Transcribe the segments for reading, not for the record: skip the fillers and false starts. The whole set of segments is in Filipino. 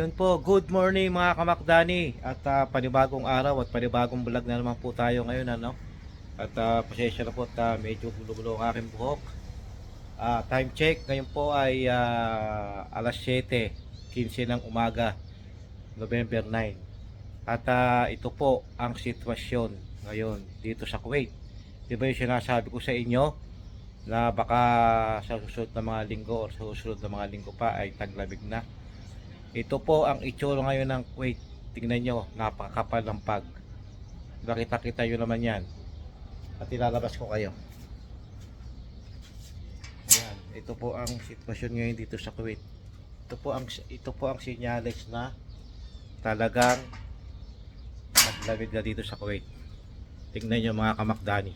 Ayun po, good morning mga kamakdani at panibagong araw at panibagong vlog na naman po tayo ngayon ano. At pasensya na po at medyo gulo-gulo ang aking buhok. Time check ngayon po ay alas 7:15 ng umaga, November 9. At ito po ang sitwasyon ngayon dito sa Kuwait. Di ba yung sinasabi ko sa inyo na baka sa susunod na mga linggo o sa susunod na mga linggo pa ay taglamig na. Ito po ang itsura ngayon ng Kuwait. Tingnan nyo, napakakapal ng pag. Nakita-kita nyo naman yan. At ilalabas ko kayo. Ayan, ito po ang sitwasyon ngayon dito sa Kuwait. Ito po ang senyales na talagang maglamig na dito sa Kuwait. Tingnan nyo mga kamakdani.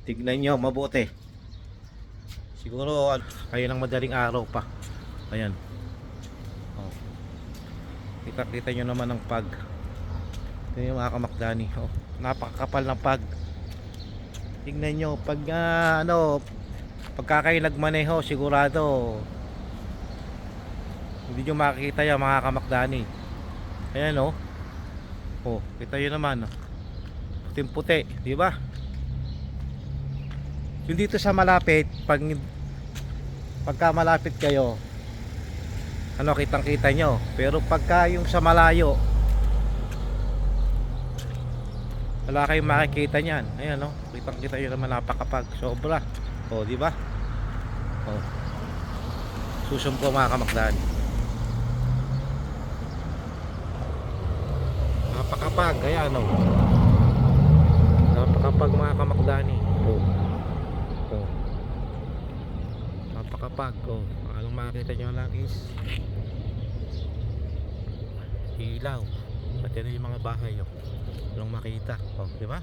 Tingnan nyo mabuti. Siguro kayo ng madaling araw pa. Ayan. Oh. Kita-kita nyo naman ang pag. Ito yung mga kamakdani. Oh, napakakapal ng pag. Tingnan nyo pag pagka kayo nagmaneho sigurado hindi nyo makikita yan mga kamakdani. Ayan oh. Oh, kita nyo naman oh. Puting-puti, di ba? Yung dito sa malapit, pagka malapit kayo, kitang-kita nyo. Pero pagka yung sa malayo, wala kayong makikita niyan. Ayan oh, kitang-kita nyo naman napakapag. Sobra. Oh, di ba? Oh. Susum ko mga kamakdani. Napakapag, ayan oh. Napakapag mga kamakdani. Oh. Oh. Napakapag. Oh. Anong makikita nyo lang is ilaw. At yan yung mga bahay oh. Anong makita. Oh, di ba?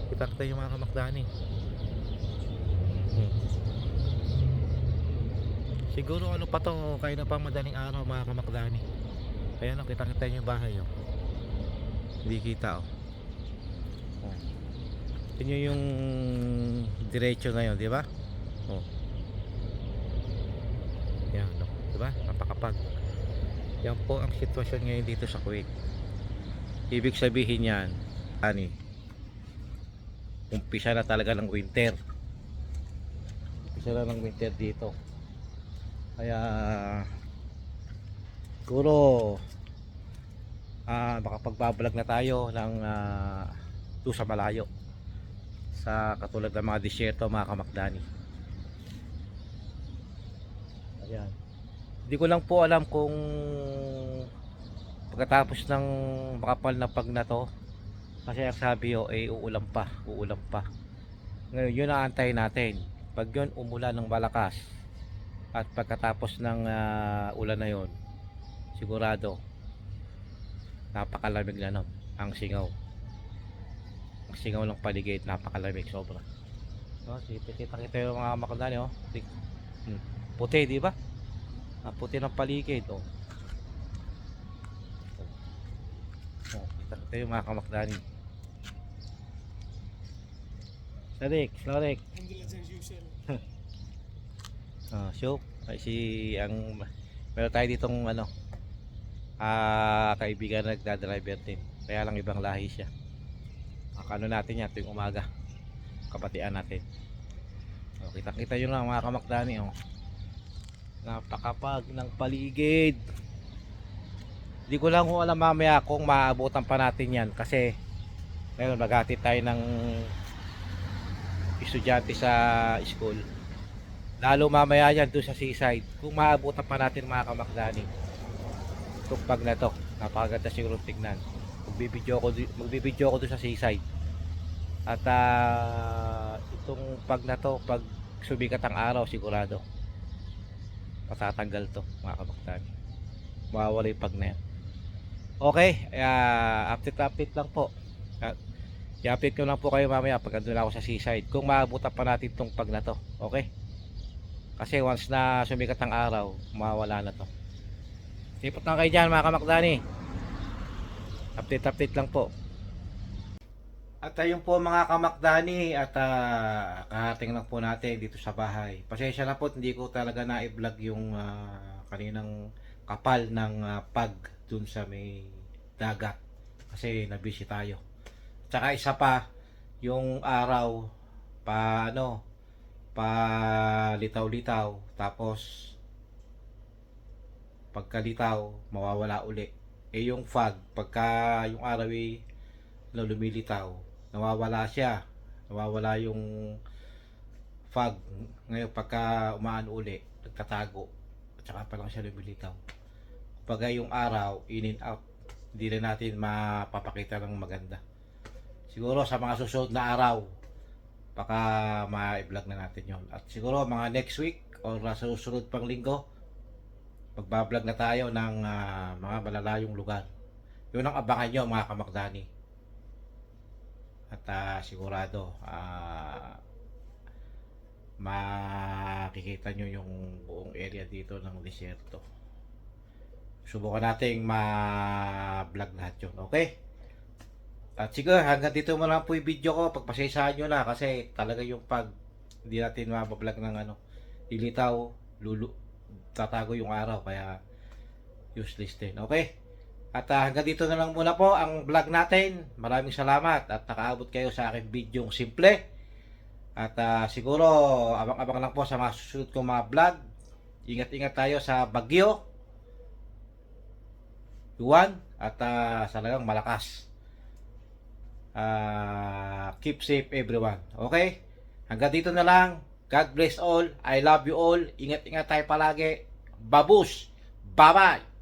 Kita-kita yung mga kamakdani. Siguro ano pa to, kaya na pang madaling araw mga kamakdani. Ayan oh, kita-kita yung bahay oh. Hindi kita oh. Oh. Yun yung diretso ngayon, di ba? Oh. Yan, no? Di ba? Napakapag. Yan po ang sitwasyon ngayon dito sa Kuwait. Ibig sabihin yan, umpisa na talaga ng winter. Umpisa na ng winter dito. Kaya siguro makapagbablog na tayo ng doon sa malayo, sa katulad ng mga disyerto mga kamakdani. Ayan, hindi ko lang po alam kung pagkatapos ng makapal na pag na to, kasi ang sabi uulan pa. Ngayon yun ang antayin natin. Pag yun umulan ng malakas at pagkatapos ng ulan na yun, sigurado napakalamig na nun. Ang singaw ng paligid, napakalamig sobra. No, kita yung mga kamakdani oh. Puti, di ba? Puti ng paligid oh. Oh, kita yung mga kamakdani. Slarik. So, ay meron tayo ditong kaibigan na nagdadriver din. Kaya lang ibang lahi siya. Akano natin yan tuwing umaga. Kabatian natin. Oh, kita yun lang mga kamakdani oh. Napakapag ng paligid. Hindi ko lang alam mamaya kung maabutan pa natin yan. Kasi ngayon maghatid tayo ng estudyante sa school. Lalo mamaya yan doon sa seaside. Kung maabutan pa natin mga kamakdani, itong pag na to, napakaganda siguro tignan. Magbibideo ko doon sa seaside. At itong pag na to, pag sumikat ang araw, sigurado matatanggal to mga kamakdani. Mawawala yung pag na yan. Okay, update lang po. I-update ko lang po kayo mamaya pag andun ako sa seaside kung maabutan pa natin itong pag na to. Okay, kasi once na sumikat ang araw, mawawala na to. Sipot lang kayo dyan mga kamakdani. Update lang po. At ayun po mga kamakdani, at karating lang po natin dito sa bahay. Pasensya na po, hindi ko talaga na-vlog yung kaninang kapal ng pag dun sa may dagat kasi nabisi tayo. Tsaka isa pa, yung araw pa ano, pa litaw-litaw, tapos pagkalitaw mawawala uli. Eh yung fog, pagka yung araw ay lumilitaw, nawawala siya, nawawala yung fog. Ngayon pagka umaan uli, nagtatago, at saka pa lang siya lumilitaw. Pagka yung araw in and out, hindi na natin mapapakita ng maganda. Siguro sa mga susunod na araw, baka ma-vlog na natin yon. At siguro mga next week or sa susunod pang linggo, magbablog na tayo ng mga malalayong lugar. Yun ang abangan nyo mga kamakdani. At sigurado makikita nyo yung buong area dito ng desierto. Subukan nating ma-vlog lahat yun. Okay? At siguro hanggang dito mo lang po yung video ko. Pagpasensyahan nyo na kasi talaga yung pag hindi natin mabablog ng ilitaw, tatago yung araw kaya useless din. Okay? At hanggang dito na lang muna po ang vlog natin. Maraming salamat at nakaabot kayo sa aking video simple. At siguro abang-abang lang po sa mga susunod kong mga vlog. Ingat-ingat tayo sa bagyo, Juan, at talagang malakas. Keep safe everyone. Okay? Hanggang dito na lang. God bless all. I love you all. Ingat-ingat tayo palagi. Babush. Bye-bye.